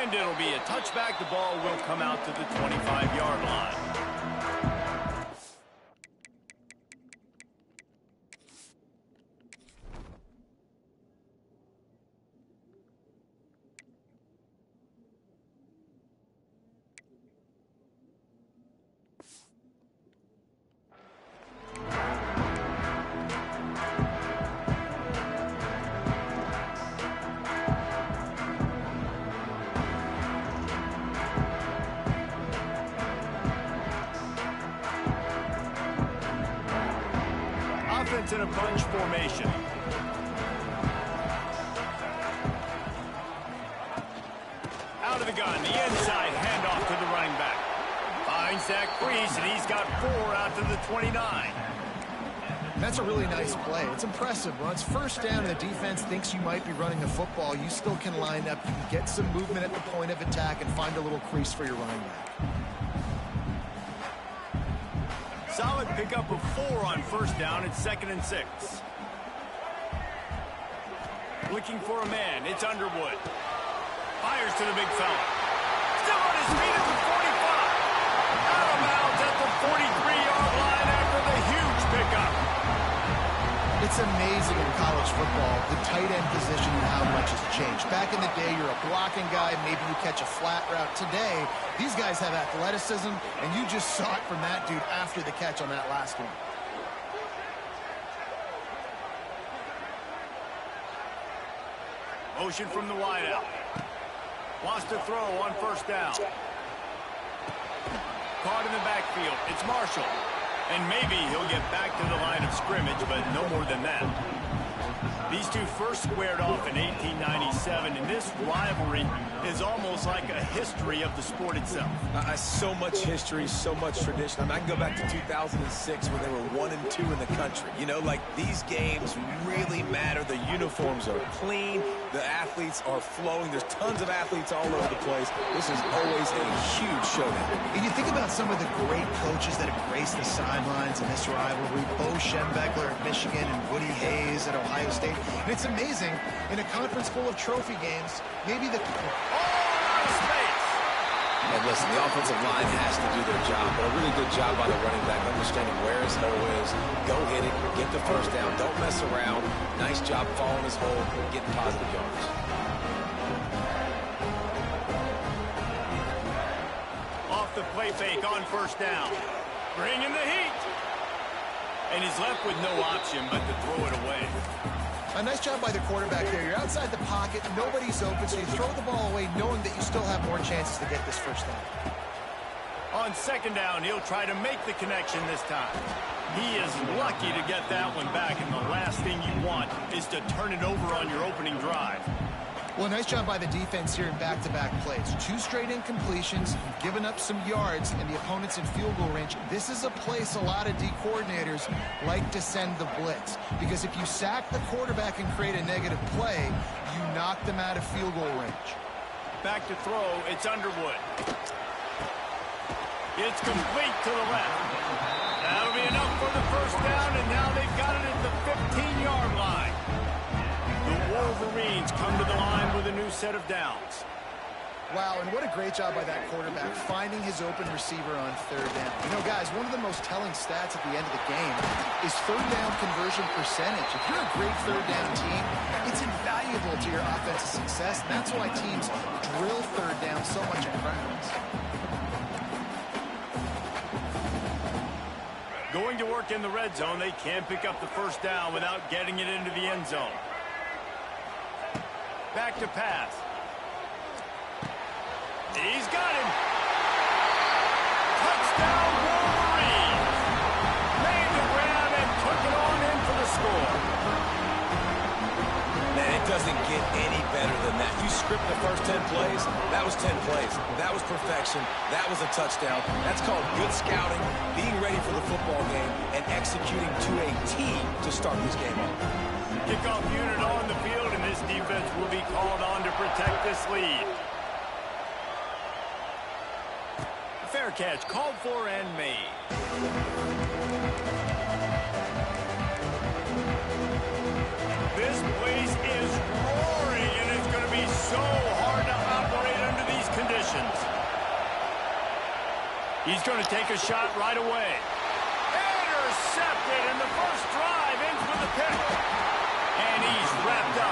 And it'll be a touchback. The ball will come out to the 25-yard line. Offense in a bunch formation. Out of the gun, the inside handoff to the running back. Finds that crease, and he's got 4 out to the 29. That's a really nice play. It's impressive. When it's first down and the defense thinks you might be running the football, you still can line up. You can get some movement at the point of attack and find a little crease for your running back. Solid pickup of 4 on first down. It's 2nd and 6. Looking for a man. It's Underwood. Fires to the big fella. Still on his feet at the 45. Out of bounds at the 43-yard line after the huge pickup. It's amazing in college football, the tight end position and how much has changed. Back in the day, you're a blocking guy, maybe you catch a flat route. Today, these guys have athleticism, and you just saw it from that dude after the catch on that last one. Motion from the wideout. Wants to throw on first down. Caught in the backfield. It's Marshall. And maybe he'll get back to the line of scrimmage, but no more than that. These two first squared off in 1897, and this rivalry is almost like a history of the sport itself. So much history, so much tradition. I mean, I can go back to 2006 when they were 1 and 2 in the country. You know, like, these games really matter. The uniforms are clean. The athletes are flowing. There's tons of athletes all over the place. This is always a huge showdown. And you think about some of the great coaches that have graced the sidelines in this rivalry. Bo Schembechler at Michigan and Woody Hayes at Ohio State. And it's amazing, in a conference full of trophy games, maybe the... Space. And listen, the offensive line has to do their job, but a really good job by the running back, understanding where his hole is. Go hit it, get the first down, don't mess around. Nice job following his hole, getting positive yards. Off the play fake on first down. Bringing the heat. And he's left with no option but to throw it away. A nice job by the quarterback there. You're outside the pocket, nobody's open, so you throw the ball away knowing that you still have more chances to get this first down. On second down, he'll try to make the connection this time. He is lucky to get that one back, and the last thing you want is to turn it over on your opening drive. Well, nice job by the defense here in back-to-back plays. 2 straight incompletions, giving up some yards, and the opponent's in field goal range. This is a place a lot of D coordinators like to send the blitz, because if you sack the quarterback and create a negative play, you knock them out of field goal range. Back to throw, it's Underwood. It's complete to the left. That'll be enough for the first down, and now they've got it at the 15-yard line. The Wolverines come to the line with a new set of downs. Wow, and what a great job by that quarterback, finding his open receiver on third down. You know, guys, one of the most telling stats at the end of the game is third down conversion percentage. If you're a great third down team, it's invaluable to your offensive success. And that's why teams drill third down so much in practice. Going to work in the red zone, they can't pick up the first down without getting it into the end zone. Back to pass. He's got him. Touchdown, Wolverines. Made the grab and took it on in for the score. Man, it doesn't get any better than that. You script the first 10 plays, that was 10 plays. That was perfection. That was a touchdown. That's called good scouting, being ready for the football game, and executing to a team to start this game off. Kickoff unit on the field, and this defense will be called on to protect this lead. Fair catch, called for and made. This place is roaring, and it's going to be so hard to operate under the He's going to take a shot right away. Intercepted, and the first drive ends with a pick. And he's wrapped up.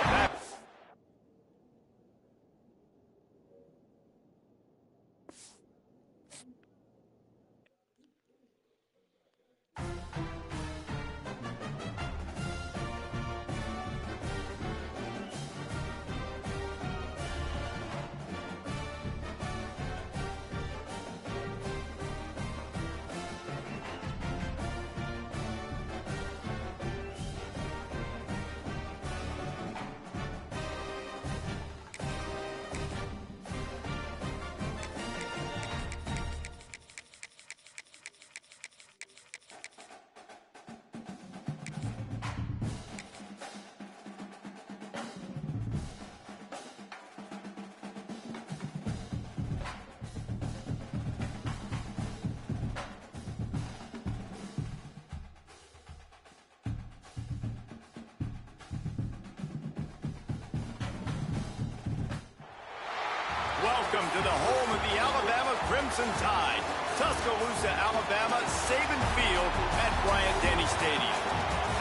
Welcome to the home of the Alabama Crimson Tide. Tuscaloosa, Alabama, Saban Field at Bryant-Denny Stadium.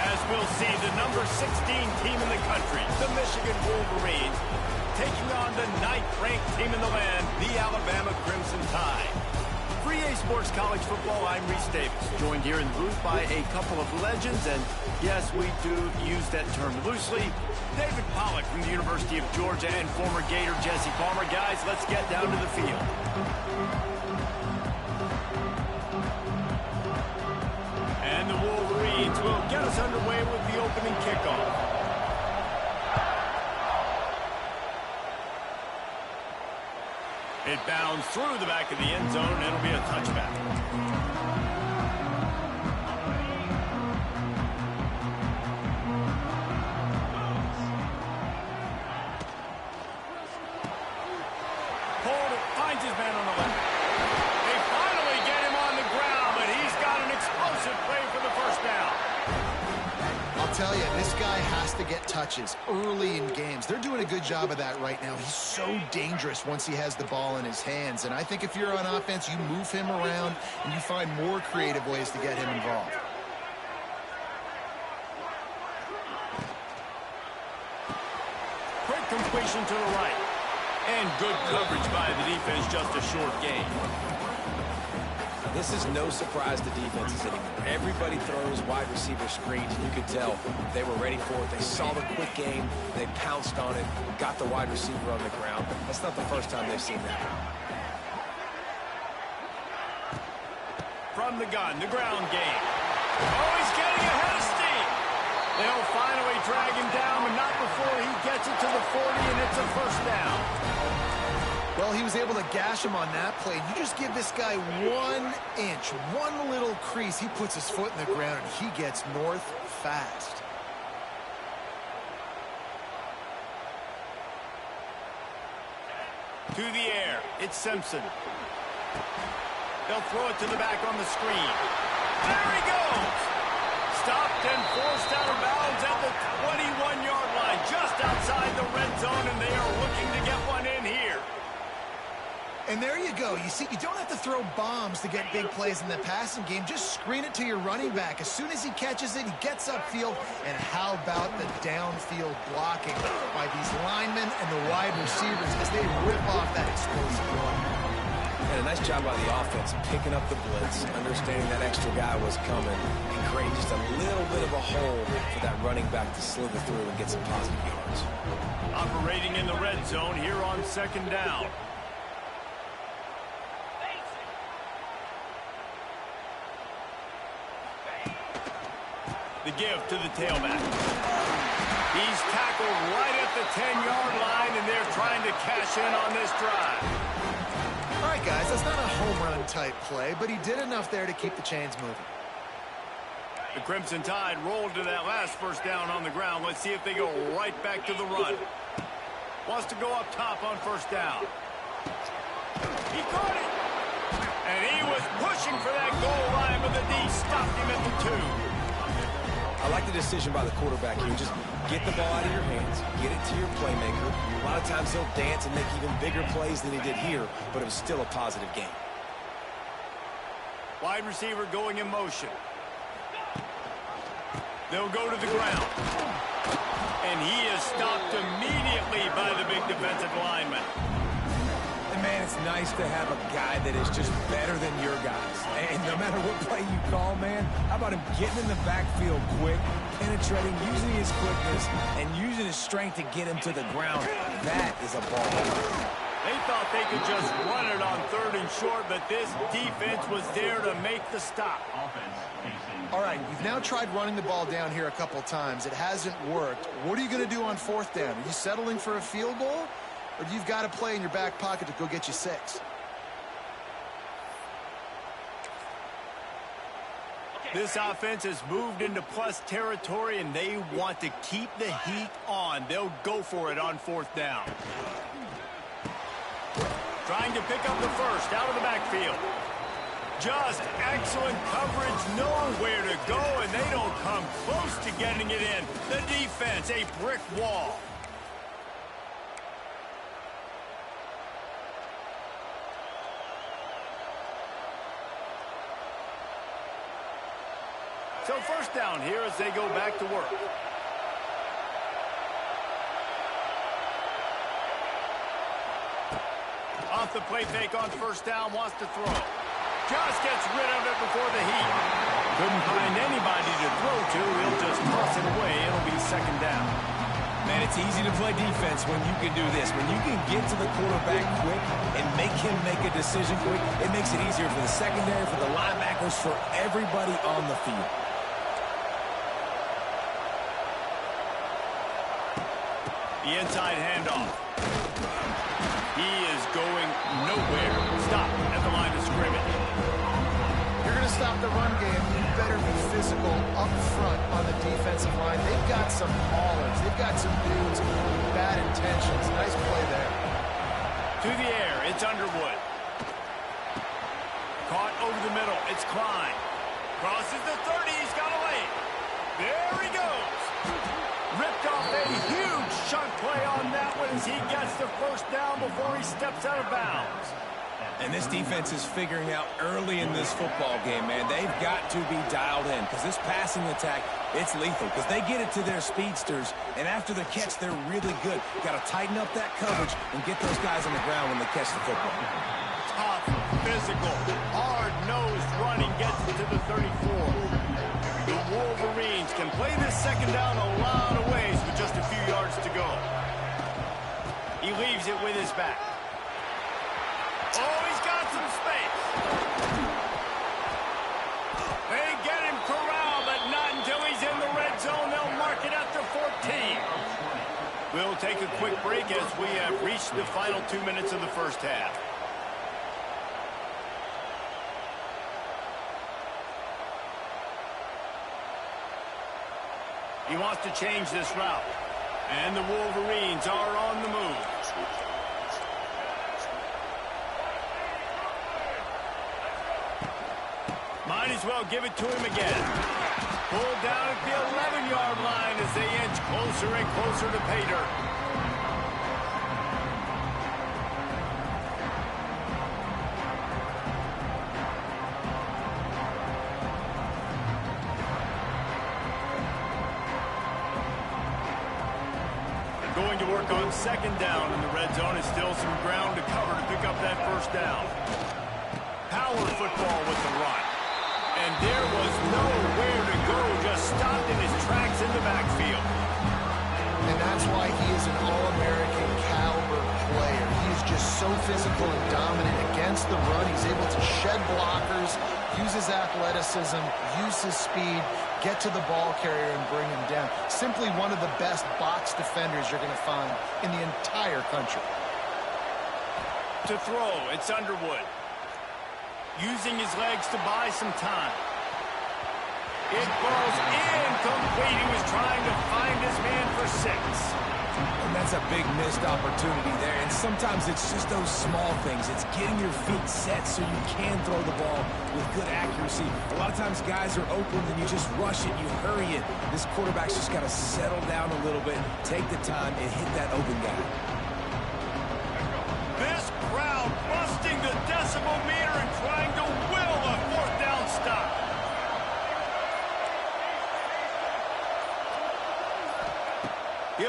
As we'll see, the number 16 team in the country, the Michigan Wolverines, taking on the 9th-ranked team in the land, the Alabama Crimson Tide. For EA Sports College Football, I'm Reese Davis, joined here in the booth by a couple of legends, and yes, we do use that term loosely. David Pollack from the University of Georgia and former Gator Jesse Palmer. Guys, let's get down to the field. And the Wolverines will get us underway with the opening kickoff. It bounds through the back of the end zone, and it'll be a touchback. Finds his man on the left. They finally get him on the ground, but he's got an explosive play for the first down. I'll tell you, this guy has to get touches early in games. They're doing a good job of that right now. He's so dangerous once he has the ball in his hands. And I think if you're on offense, you move him around and you find more creative ways to get him involved. Quick completion to the right. And good coverage by the defense, just a short gain. This is no surprise to defenses anymore. Everybody throws wide receiver screens, and you could tell they were ready for it. They saw the quick game, they pounced on it, got the wide receiver on the ground. That's not the first time they've seen that. From the gun, the ground game. Oh, he's getting ahead of steam. They'll finally drag him down, but not before he gets it to the 40, and it's a first down. Well, he was able to gash him on that play. You just give this guy 1 inch, one little crease. He puts his foot in the ground, and he gets north fast. To the air, it's Simpson. They'll throw it to the back on the screen. There he goes! Stopped and forced out of bounds at the 21-yard line, just outside the red zone, and they are looking to get one in here. And there you go. You see, you don't have to throw bombs to get big plays in the passing game. Just screen it to your running back. As soon as he catches it, he gets upfield. And how about the downfield blocking by these linemen and the wide receivers as they rip off that explosive run. And a nice job by the offense picking up the blitz, understanding that extra guy was coming, and creating just a little bit of a hole for that running back to slither through and get some positive yards. Operating in the red zone here on second down. The give to the tailback. He's tackled right at the 10-yard line, and they're trying to cash in on this drive. All right, guys, that's not a home run type play, but he did enough there to keep the chains moving. The Crimson Tide rolled to that last first down on the ground. Let's see if they go right back to the run. Wants to go up top on first down. He caught it. And he was pushing for that goal line, but the D stopped him at the 2. I like the decision by the quarterback here. Just get the ball out of your hands, get it to your playmaker. A lot of times he'll dance and make even bigger plays than he did here, but it was still a positive game. Wide receiver going in motion. They'll go to the ground. And he is stopped immediately by the big defensive lineman. And man, it's nice to have a guy that is just better than your guys. And no matter what play you call, man, how about him getting in the backfield quick, penetrating, using his quickness, and using his strength to get him to the ground. That is a ball. They thought they could just run it on 3rd and short, but this defense was there to make the stop. All right, you've now tried running the ball down here a couple times. It hasn't worked. What are you going to do on 4th down? Are you settling for a field goal? Or do you've got a play in your back pocket to go get you 6? This offense has moved into plus territory, and they want to keep the heat on. They'll go for it on 4th down. Trying to pick up the first out of the backfield. Just excellent coverage, nowhere to go, and they don't come close to getting it in. The defense, a brick wall. So 1st down here as they go back to work. Off the play fake on 1st down, wants to throw. Just gets rid of it before the heat. Couldn't find anybody to throw to. He'll just toss it away. It'll be 2nd down. Man, it's easy to play defense when you can do this. When you can get to the quarterback quick and make him make a decision quick, it makes it easier for the secondary, for the linebackers, for everybody on the field. The inside handoff. He is going nowhere. Stop at the line of scrimmage. You're going to stop the run game. You better be physical up front on the defensive line. They've got some haulers. They've got some dudes with bad intentions. Nice play there. To the air, it's Underwood. Caught over the middle, it's Klein. Crosses the 30, he's got a lane. There he goes. Ripped off a huge chunk play on that one as he gets the 1st down before he steps out of bounds. And this defense is figuring out early in this football game, man. They've got to be dialed in because this passing attack, it's lethal because they get it to their speedsters, and after the catch, they're really good. Got to tighten up that coverage and get those guys on the ground when they catch the football. Tough, physical, hard-nosed running gets it to the 34. The Wolverines can play this 2nd down a lot of ways with just a few yards to go. He leaves it with his back. Oh, he's got some space. They get him corralled, but not until he's in the red zone. They'll mark it at the 14. We'll take a quick break as we have reached the final 2 minutes of the 1st half. He wants to change this route. And the Wolverines are on the move. Might as well give it to him again. Pulled down at the 11-yard line as they inch closer and closer to pay dirt. Going to work on 2nd down in the red zone. Is still some ground to cover to pick up that 1st down. Power football with the run. And there was nowhere to go, just stopped in his tracks in the backfield. And that's why he is an All-American caliber player. He is just so physical and dominant against the run. He's able to shed blockers, use his athleticism, use his speed, get to the ball carrier and bring him down. Simply one of the best box defenders you're going to find in the entire country. To throw, it's Underwood. Using his legs to buy some time. It falls incomplete. He was trying to find his man for 6. And that's a big missed opportunity there. And sometimes it's just those small things. It's getting your feet set so you can throw the ball with good accuracy. A lot of times guys are open and you just rush it, you hurry it. This quarterback's just got to settle down a little bit, take the time, and hit that open guy. This crowd busting the decibel meter and trying to will a 4th down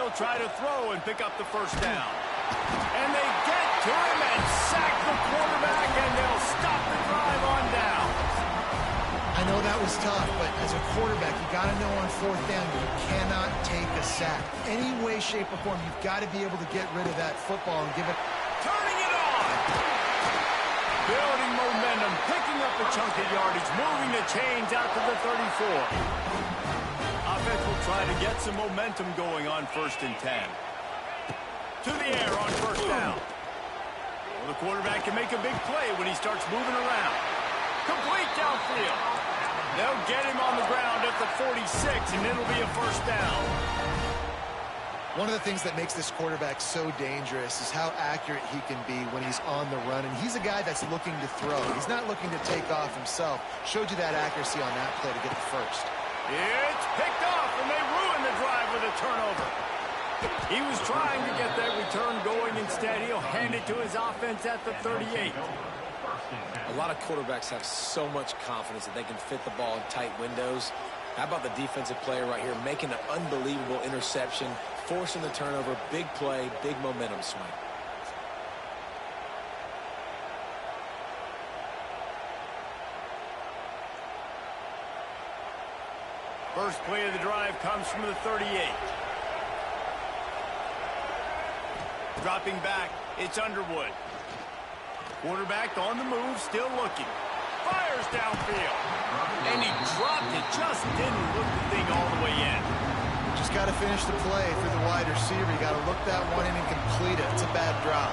He'll try to throw and pick up the first down. And they get to him and sack the quarterback, and they'll stop the drive on down. I know that was tough, but as a quarterback, you got to know on fourth down you cannot take a sack. Any way, shape, or form, you've got to be able to get rid of that football and give it. Turning it on. Building momentum, picking up a chunk of yardage, moving the chains out to the 34. Offense will try to get some momentum going on 1st and 10. To the air on first down. Well, the quarterback can make a big play when he starts moving around. Complete downfield. They'll get him on the ground at the 46, and it'll be a first down. One of the things that makes this quarterback so dangerous is how accurate he can be when he's on the run. And he's a guy that's looking to throw. He's not looking to take off himself. Showed you that accuracy on that play to get the first. It's picked off, and they ruin the drive with a turnover. He was trying to get that return going. Instead, he'll hand it to his offense at the 38. A lot of quarterbacks have so much confidence that they can fit the ball in tight windows. How about the defensive player right here making an unbelievable interception, forcing the turnover, big play, big momentum swing. First play of the drive comes from the 38. Dropping back, it's Underwood. Quarterback on the move, still looking. Fires downfield. And he dropped it, just didn't look the thing all the way in. Just got to finish the play through the wide receiver. You got to look that one in and complete it. It's a bad drop.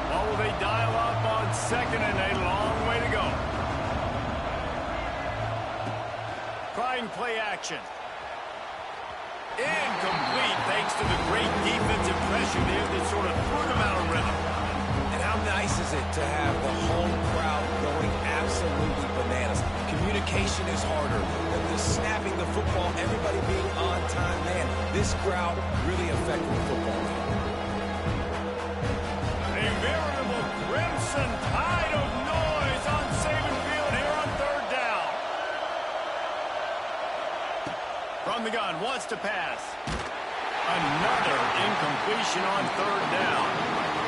Well, will they dial up on 2nd and a long way to go? Trying play action. Incomplete thanks to the great defensive pressure there that sort of threw them out of rhythm. And how nice is it to have the home crowd going absolutely bananas? Communication is harder than just snapping the football, everybody being on time. Man, this crowd really affected the football game. A veritable crimson tide of noise on Saban Field here on 3rd down. From the gun, wants to pass. Another incompletion on 3rd down.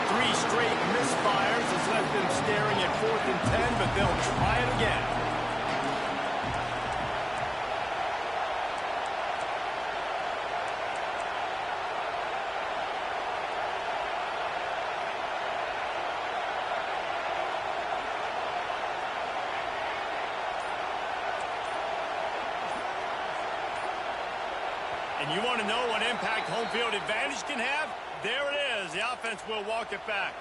3 straight misfires has left them staring at 4th and 10, but they'll try it again. And you want to know what impact home field advantage can have? There it is. The offense will walk it back.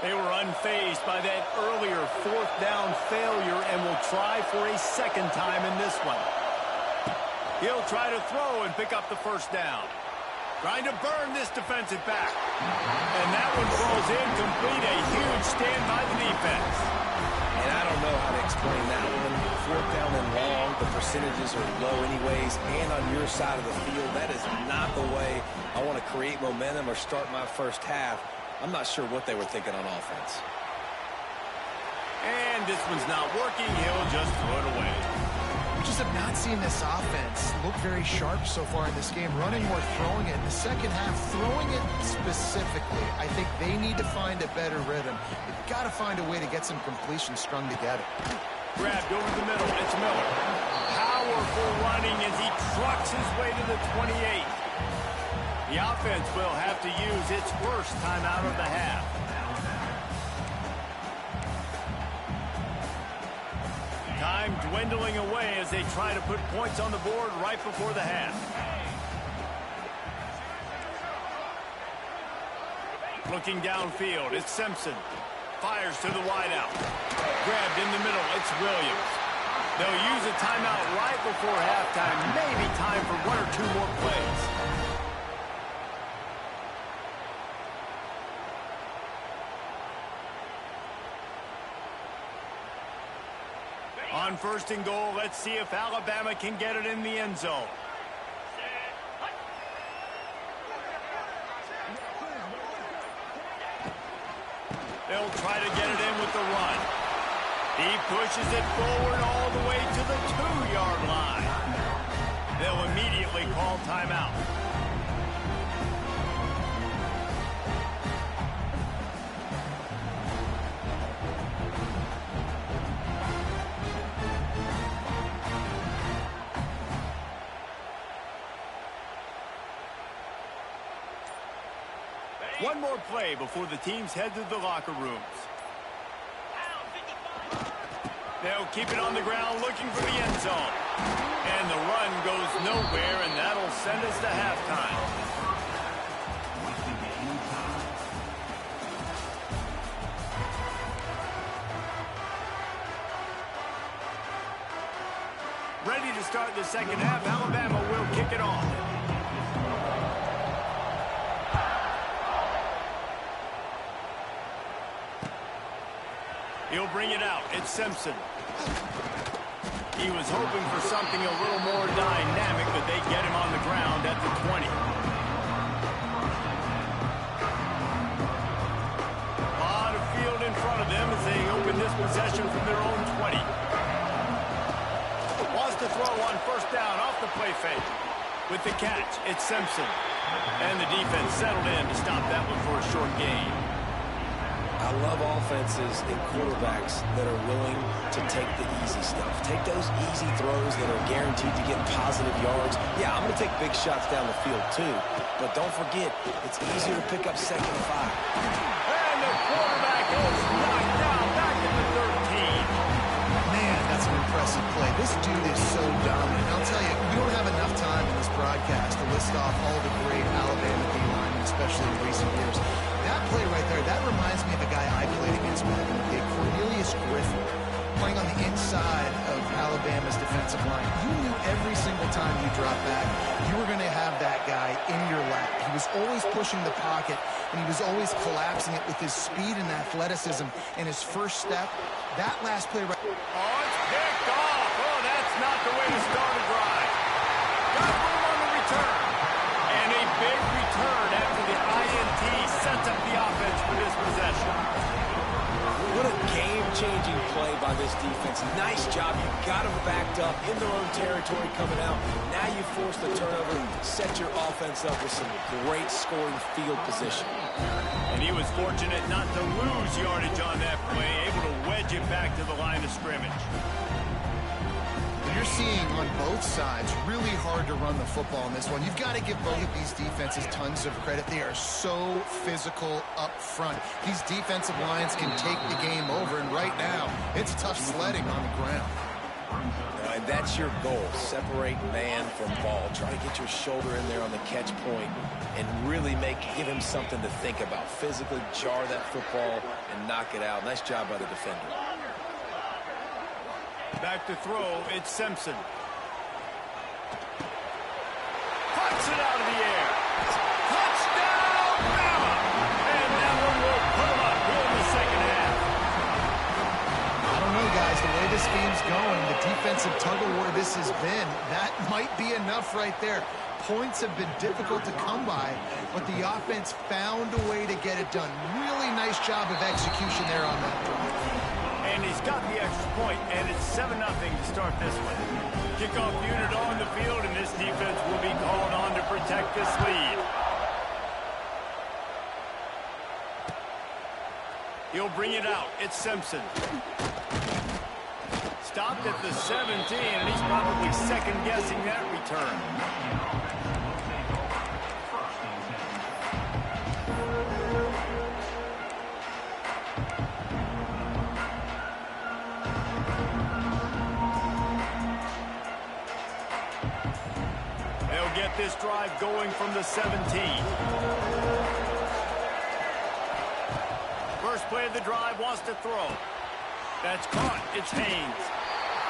They were unfazed by that earlier 4th down failure and will try for a 2nd time in this one. He'll try to throw and pick up the first down. Trying to burn this defensive back. And that one falls incomplete. A huge stand by the defense. And I don't know how to explain that one. 4th down and long, the percentages are low anyways. And on your side of the field, that is not the way I want to create momentum or start my first half. I'm not sure what they were thinking on offense. And this one's not working. He'll just throw it away. We just have not seen this offense look very sharp so far in this game, running or throwing it. In the second half, throwing it specifically, I think they need to find a better rhythm. They've got to find a way to get some completions strung together. Grabbed over the middle. It's Miller. Powerful running as he trucks his way to the 28. The offense will have to use its first timeout of the half. Time dwindling away as they try to put points on the board right before the half. Looking downfield, it's Simpson. Fires to the wideout. Grabbed in the middle, it's Williams. They'll use a timeout right before halftime. Maybe time for 1 or 2 more plays. On 1st and goal, let's see if Alabama can get it in the end zone. They'll try to get it in with the run. He pushes it forward all the way to the 2-yard line. They'll immediately call timeout. One more play before the teams head to the locker rooms. They'll keep it on the ground looking for the end zone. And the run goes nowhere, and that'll send us to halftime. Ready to start the second half. Alabama will kick it off. He'll bring it out. It's Simpson. He was hoping for something a little more dynamic, but they get him on the ground at the 20. A lot of field in front of them as they open this possession from their own 20. Wants to throw on first down off the play fake. With the catch, it's Simpson. And the defense settled in to stop that one for a short gain. I love offenses and quarterbacks that are willing to take the easy stuff. Take those easy throws that are guaranteed to get positive yards. Yeah, I'm going to take big shots down the field too. But don't forget, it's easier to pick up 2nd and 5. And the quarterback is knocked down back at the 13. Man, that's an impressive play. This dude is so dominant. I'll tell you, we don't have enough time in this broadcast to list off all the great Alabama D linemen, especially in recent years. That play right there, that reminds me of a guy I played against back in the day, Cornelius Griffin, playing on the inside of Alabama's defensive line. You knew every single time you dropped back, you were going to have that guy in your lap. He was always pushing the pocket, and he was always collapsing it with his speed and athleticism and his first step. That last play right... Oh, it's picked off. Oh, that's not the way to start a drive. Got room on the return. And a big return after the INT sets up the offense for this possession. What a game-changing play by this defense. Nice job. You got them backed up in their own territory coming out. Now you force the turnover, set your offense up with some great scoring field position. And he was fortunate not to lose yardage on that play, able to wedge it back to the line of scrimmage. You're seeing on both sides really hard to run the football in this one. You've got to give both of these defenses tons of credit. They are so physical up front. These defensive lines can take the game over, and right now, it's tough sledding on the ground. And that's your goal. Separate man from ball. Try to get your shoulder in there on the catch point and really give him something to think about. Physically jar that football and knock it out. Nice job by the defender. Back to throw, it's Simpson. Puts it out of the air. Touchdown, Bama! And that one will put him up here in the second half. I don't know, guys. The way this game's going, the defensive tug-of-war this has been, that might be enough right there. Points have been difficult to come by, but the offense found a way to get it done. Really nice job of execution there on that drive. And he's got the extra point, and it's 7-0 to start this one. Kickoff unit on the field, and this defense will be called on to protect this lead. He'll bring it out. It's Simpson. Stopped at the 17, and he's probably second-guessing that return. Get this drive going from the 17. First play of the drive, wants to throw. That's caught. It's Haynes.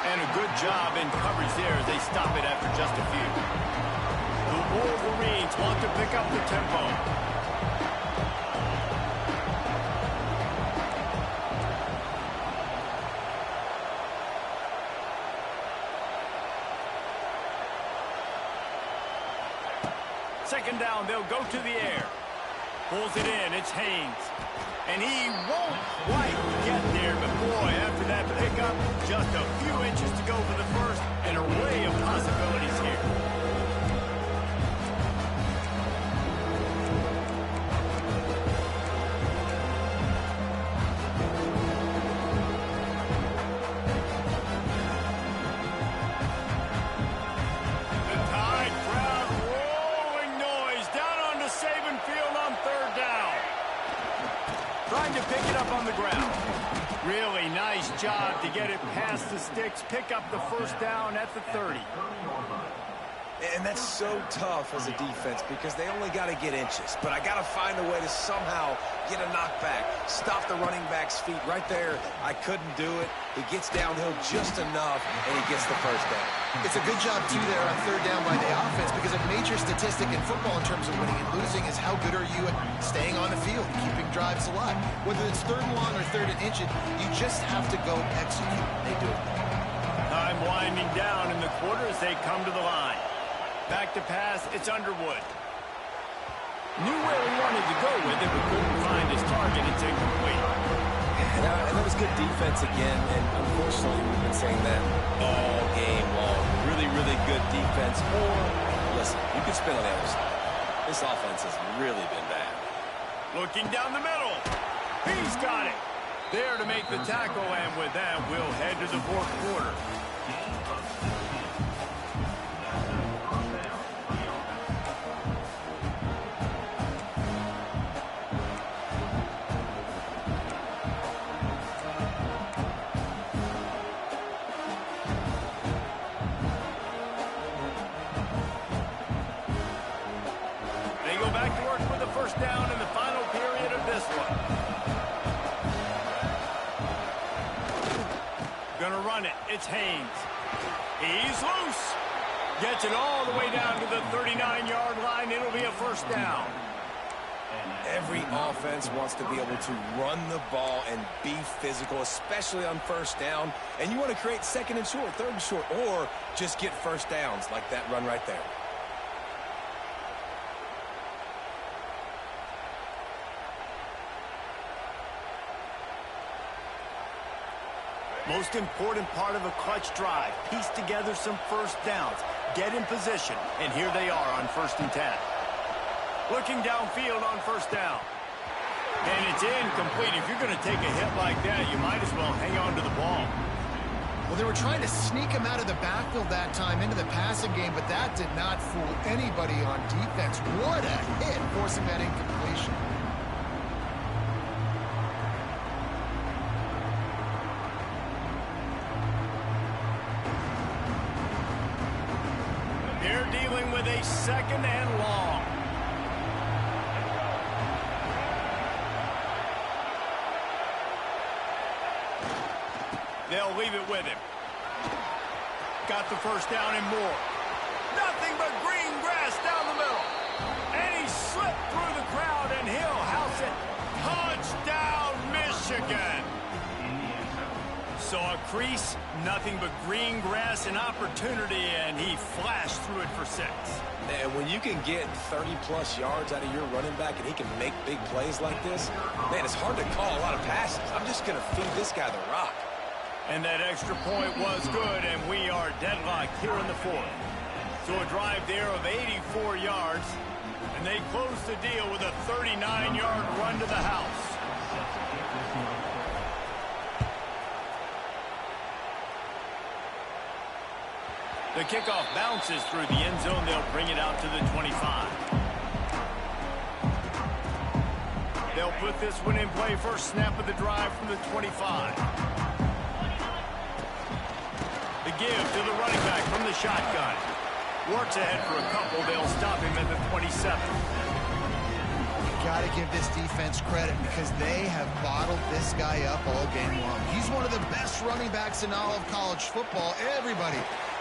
And a good job in coverage there as they stop it after just a few. The Wolverines want to pick up the tempo. Second down, they'll go to the air. Pulls it in, it's Haynes. And he won't quite get there, but boy, after that pickup, just a few inches to go for the first, an array of possibilities here. The Tide crowd rolling noise down onto Saban Field on third down. Trying to pick it up on the ground. Really nice job to get it past the sticks, pick up the first down at the 30. And that's so tough as a defense because they only got to get inches. But I got to find a way to somehow get a knockback, stop the running back's feet right there. I couldn't do it. He gets downhill just enough, and he gets the first down. It's a good job, too, there on third down by the offense because a major statistic in football in terms of winning and losing is how good are you at staying on the field, keeping drives alive. Whether it's third and long or third and inches, you just have to go execute. They do it. Time winding down in the quarter as they come to the line. Back to pass, it's Underwood. Knew where he wanted to go with it, but couldn't find his target. It's incomplete. And that was good defense again, and unfortunately we've been saying that all game long. Really, really good defense. Or, listen, you can spin on the other side. This offense has really been bad. Looking down the middle. He's got it. There to make the tackle, and with that, we'll head to the fourth quarter. Back to work for the first down in the final period of this one. Gonna run it. It's Haynes. He's loose. Gets it all the way down to the 39-yard line. It'll be a first down. Every offense wants to be able to run the ball and be physical, especially on first down. And you want to create second and short, third and short, or just get first downs like that run right there. Most important part of a clutch drive. Piece together some first downs. Get in position. And here they are on 1st and 10. Looking downfield on first down. And it's incomplete. If you're going to take a hit like that, you might as well hang on to the ball. Well, they were trying to sneak him out of the backfield that time into the passing game, but that did not fool anybody on defense. What a hit, forcing that incompletion. They're dealing with a second and long. They'll leave it with him. Got the first down and more. Nothing but green grass down the middle. And he slipped through the crowd, and he'll house it. Touchdown, Michigan. So a crease, nothing but green grass, an opportunity, and he flashed through it for 6. And when you can get 30-plus yards out of your running back and he can make big plays like this, man, it's hard to call a lot of passes. I'm just going to feed this guy the rock. And that extra point was good, and we are deadlocked here in the fourth. So a drive there of 84 yards, and they close the deal with a 39-yard run to the house. The kickoff bounces through the end zone. They'll bring it out to the 25. They'll put this one in play. First snap of the drive from the 25. The give to the running back from the shotgun. Works ahead for a couple. They'll stop him at the 27. Got to give this defense credit because they have bottled this guy up all game long. He's one of the best running backs in all of college football. Everybody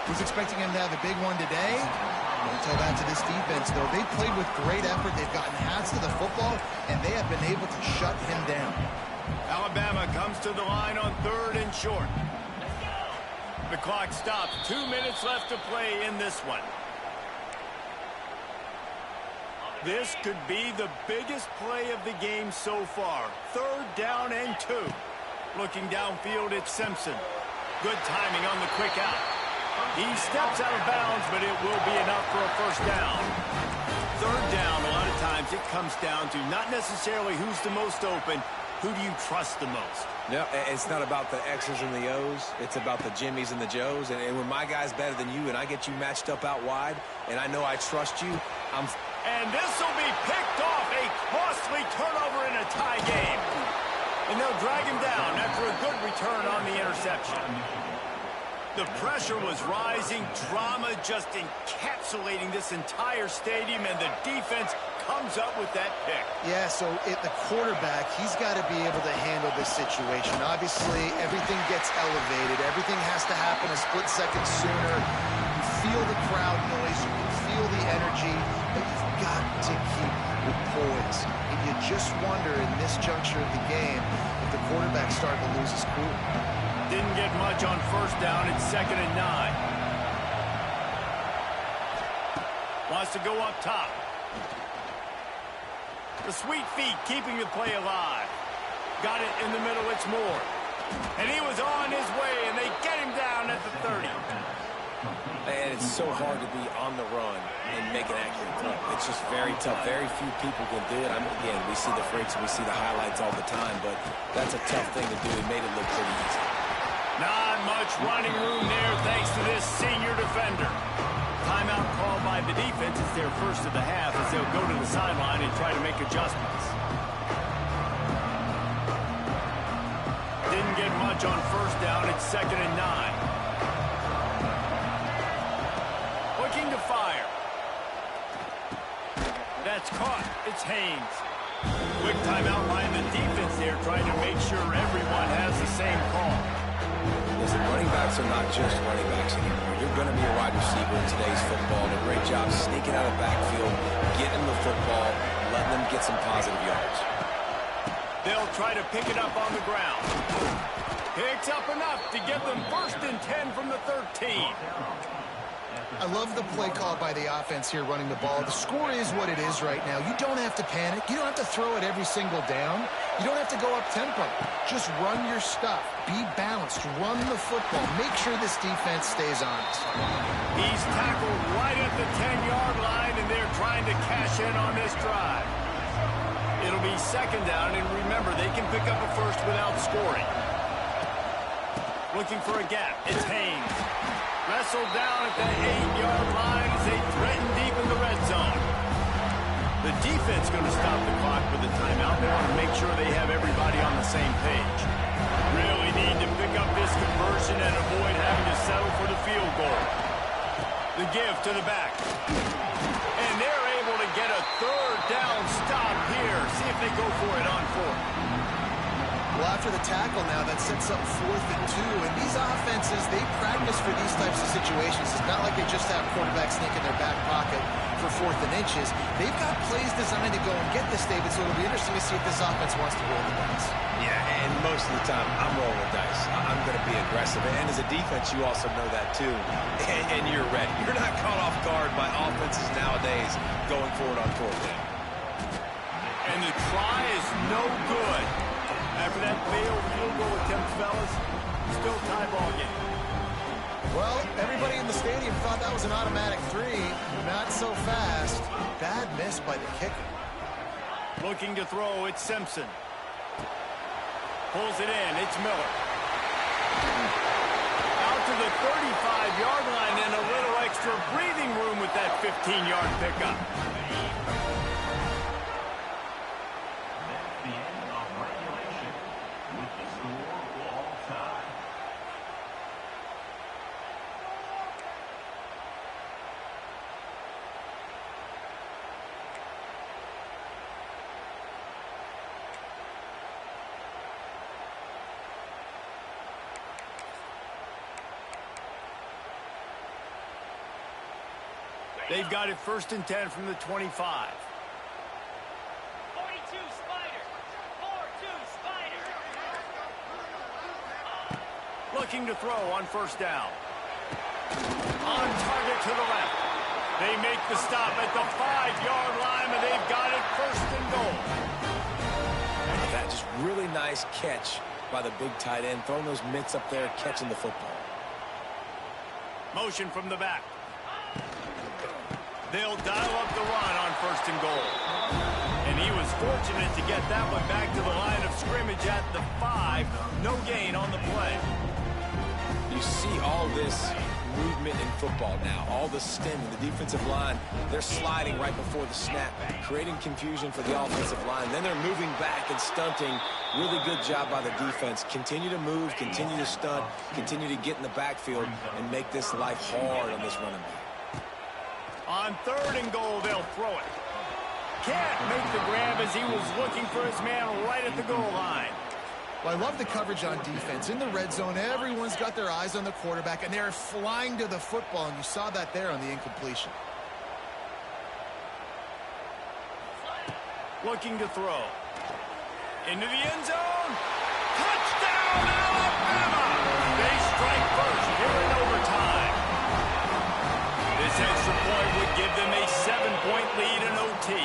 was expecting him to have a big one today. Don't tell that to this defense, though. They played with great effort. They've gotten hats to the football, and they have been able to shut him down. Alabama comes to the line on 3rd and short. The clock stops. 2 minutes left to play in this one. This could be the biggest play of the game so far. 3rd down and 2. Looking downfield, it's Simpson. Good timing on the quick out. He steps out of bounds, but it will be enough for a first down. 3rd down, a lot of times it comes down to not necessarily who's the most open, who do you trust the most? No, it's not about the X's and the O's. It's about the Jimmies and the Joes. And when my guy's better than you and I get you matched up out wide and I know I trust you, And this will be picked off. A costly turnover in a tie game. And they'll drag him down after a good return on the interception. The pressure was rising. Drama just encapsulating this entire stadium, and the defense comes up with that pick. Yeah, so the quarterback, he's got to be able to handle this situation. Obviously, everything gets elevated. Everything has to happen a split second sooner. You feel the crowd noise. You can feel the energy. But you've got to keep your poise. And you just wonder in this juncture of the game if the quarterback's starting to lose his cool. Didn't get much on first down. It's 2nd and 9. Wants to go up top. The sweet feet keeping the play alive. Got it in the middle. It's Moore. And he was on his way, and they get him down at the 30. And it's so hard to be on the run and make an accurate throw. It's just very tough. Very few people can do it. Again, we see the freaks and we see the highlights all the time, but that's a tough thing to do. It made it look pretty easy. Not much running room there thanks to this senior defender. Timeout called by the defense. It's their first of the half as they'll go to the sideline and try to make adjustments. Didn't get much on first down. It's 2nd and 9. Looking to fire. That's caught. It's Haynes. Quick timeout by the defense there, trying to make sure everyone has the same call. Listen, running backs are not just running backs anymore. You're going to be a wide receiver in today's football, and a great job sneaking out of backfield, getting the football, letting them get some positive yards. They'll try to pick it up on the ground. Picks up enough to get them 1st and 10 from the 13. I love the play call by the offense here running the ball. The score is what it is right now. You don't have to panic. You don't have to throw it every single down. You don't have to go up tempo. Just run your stuff. Be balanced. Run the football. Make sure this defense stays honest. He's tackled right at the 10-yard line, and they're trying to cash in on this drive. It'll be 2nd down, and remember, they can pick up a first without scoring. Looking for a gap. It's Haynes. Wrestled down at the 8-yard line as they threaten deep in the red zone. The defense going to stop the clock with a timeout. They want to make sure they have everybody on the same page. Really need to pick up this conversion and avoid having to settle for the field goal. The give to the back. And they're able to get a 3rd down stop here. See if they go for it on 4th. Well, after the tackle now, that sets up 4th and 2. And these offenses, they practice for these types of situations. It's not like they just have quarterbacks sneak in their back pocket for 4th and inches. They've got plays designed to go and get this, David, so it'll be interesting to see if this offense wants to roll the dice. Yeah, and most of the time, I'm rolling the dice. I'm going to be aggressive. And as a defense, you also know that, too. And you're ready. You're not caught off guard by offenses nowadays going forward on 4th down. And the try is no good. After that failed field goal attempt, fellas, still tie ball game. Well, everybody in the stadium thought that was an automatic 3. Not so fast. Bad miss by the kicker. Looking to throw, it's Simpson. Pulls it in, it's Miller. Out to the 35-yard line and a little extra breathing room with that 15-yard pickup. They've got it 1st and 10 from the 25. 42 Spider. 4-2 Spider. Looking to throw on 1st down. On target to the left. They make the stop at the 5-yard line, and they've got it first and goal. That just really nice catch by the big tight end, throwing those mitts up there, catching the football. Motion from the back. They'll dial up the run on first and goal. And he was fortunate to get that one back to the line of scrimmage at the 5. No gain on the play. You see all this movement in football now. All the stem in the defensive line. They're sliding right before the snap, creating confusion for the offensive line. Then they're moving back and stunting. Really good job by the defense. Continue to move, continue to stunt, continue to get in the backfield and make this life hard on this running back. On third and goal, they'll throw it. Can't make the grab as he was looking for his man right at the goal line. Well, I love the coverage on defense. In the red zone, everyone's got their eyes on the quarterback, and they're flying to the football, and you saw that there on the incompletion. Looking to throw. Into the end zone. Touchdown, Alabama! They strike first here in overtime. This extra point would give them a 7-point lead in OT.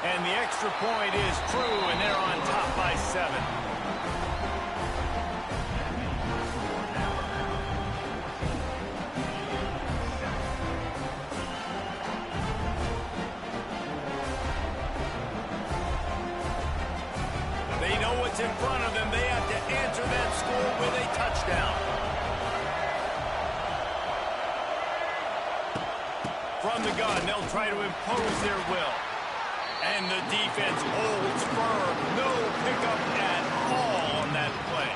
And the extra point is true, and they're on top by 7. They know what's in front of them. They have to answer that score with a touchdown. From the gun, they'll try to impose their will. And the defense holds firm. No pickup at all on that play.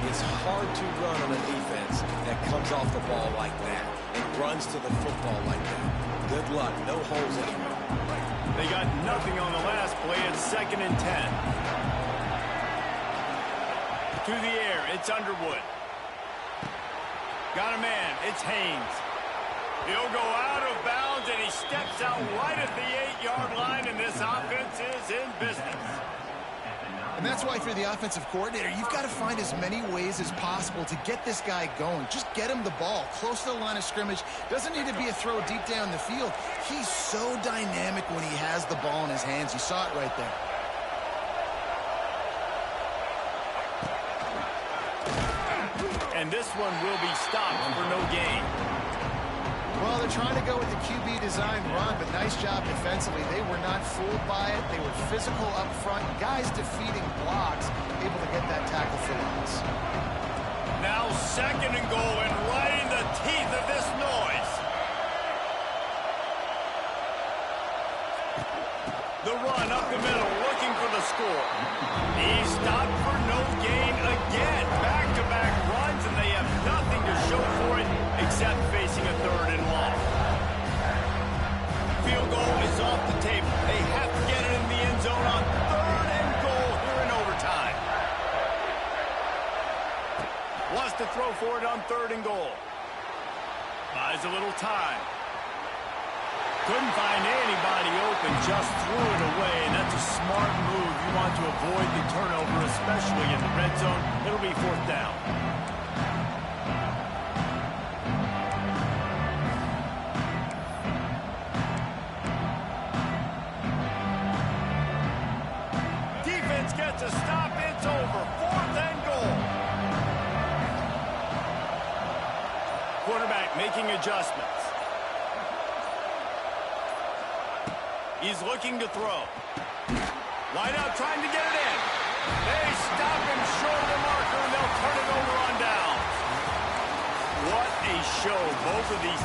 It's hard to run on a defense that comes off the ball like that and runs to the football like that. Good luck. No holes anywhere. They got nothing on the last play. It's 2nd and 10. To the air. It's Underwood. Got a man. It's Haynes. He'll go out of bounds, and he steps out right at the 8-yard line, and this offense is in business. And that's why, if you're the offensive coordinator, you've got to find as many ways as possible to get this guy going. Just get him the ball close to the line of scrimmage. Doesn't need to be a throw deep down the field. He's so dynamic when he has the ball in his hands. You saw it right there. And this one will be stopped for no gain. Well, they're trying to go with the QB design run, but nice job defensively. They were not fooled by it. They were physical up front. Guys defeating blocks, able to get that tackle for loss. Now 2nd and goal, and right in the teeth of this noise. The run up the middle, looking for the score. He stopped for no gain again. Back-to-back runs, and they have nothing to show for it except facing a 3rd and long. Field goal is off the table. They have to get it in the end zone on 3rd and goal here in overtime. Wants to throw for it on 3rd and goal. Buys a little time. Couldn't find anybody open, just threw it away, and that's a smart move. You want to avoid the turnover, especially in the red zone. It'll be 4th down. Defense gets a stop. It's over. 4th and goal. Quarterback making adjustments. He's looking to throw. Wide out trying to get it in. They stop him short of the marker, and they'll turn it over on down. What a show both of these